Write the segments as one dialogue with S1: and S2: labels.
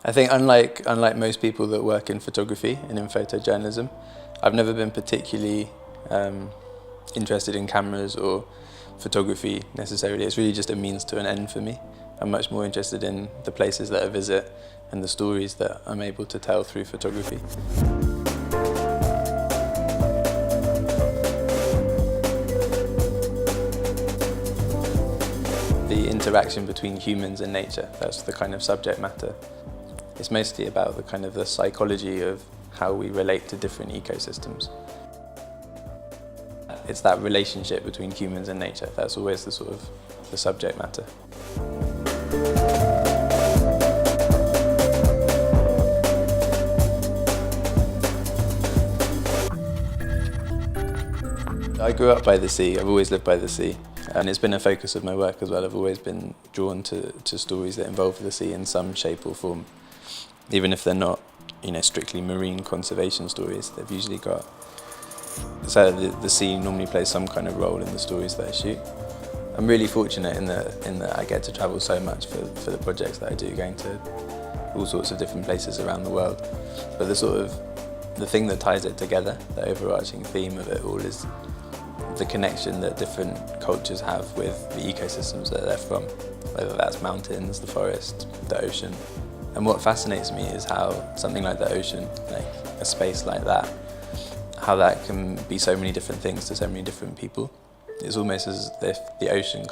S1: I think unlike most people that work in photography and in photojournalism, I've never been particularly interested in cameras or photography necessarily. It's really just a means to an end for me. I'm much more interested in the places that I visit and the stories that I'm able to tell through photography. The interaction between humans and nature, that's the kind of subject matter. It's mostly about the psychology of how we relate to different ecosystems. It's that relationship between humans and nature, that's always the subject matter. I grew up by the sea, I've always lived by the sea, and it's been a focus of my work as well. I've always been drawn to stories that involve the sea in some shape or form. Even if they're not, strictly marine conservation stories, they've usually got... So the sea normally plays some kind of role in the stories that I shoot. I'm really fortunate in that I get to travel so much for the projects that I do, going to all sorts of different places around the world. But the thing that ties it together, the overarching theme of it all, is the connection that different cultures have with the ecosystems that they're from, whether that's mountains, the forest, the ocean. And what fascinates me is how something like the ocean, like a space like that, how that can be so many different things to so many different people. It's almost as if the ocean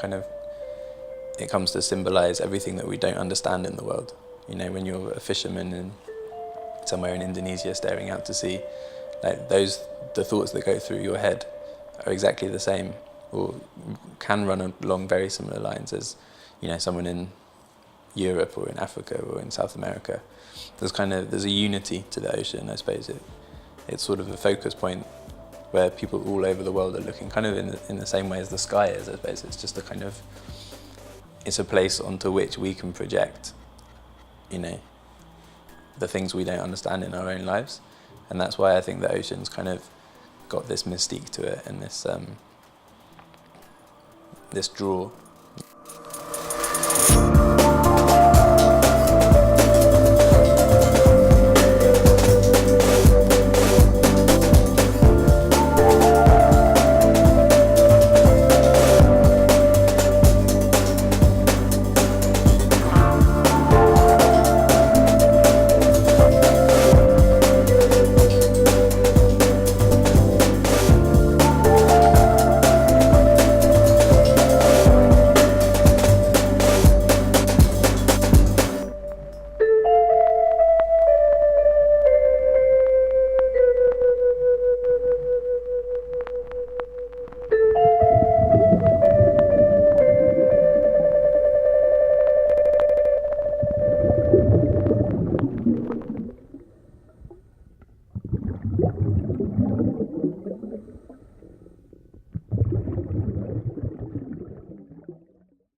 S1: it comes to symbolise everything that we don't understand in the world. When you're a fisherman somewhere in Indonesia staring out to sea, the thoughts that go through your head are exactly the same, or can run along very similar lines as, someone in Europe or in Africa or in South America. There's a unity to the ocean, I suppose. It's sort of a focus point where people all over the world are looking, in the same way as the sky is, I suppose. It's just it's a place onto which we can project, the things we don't understand in our own lives. And that's why I think the ocean's got this mystique to it and this draw.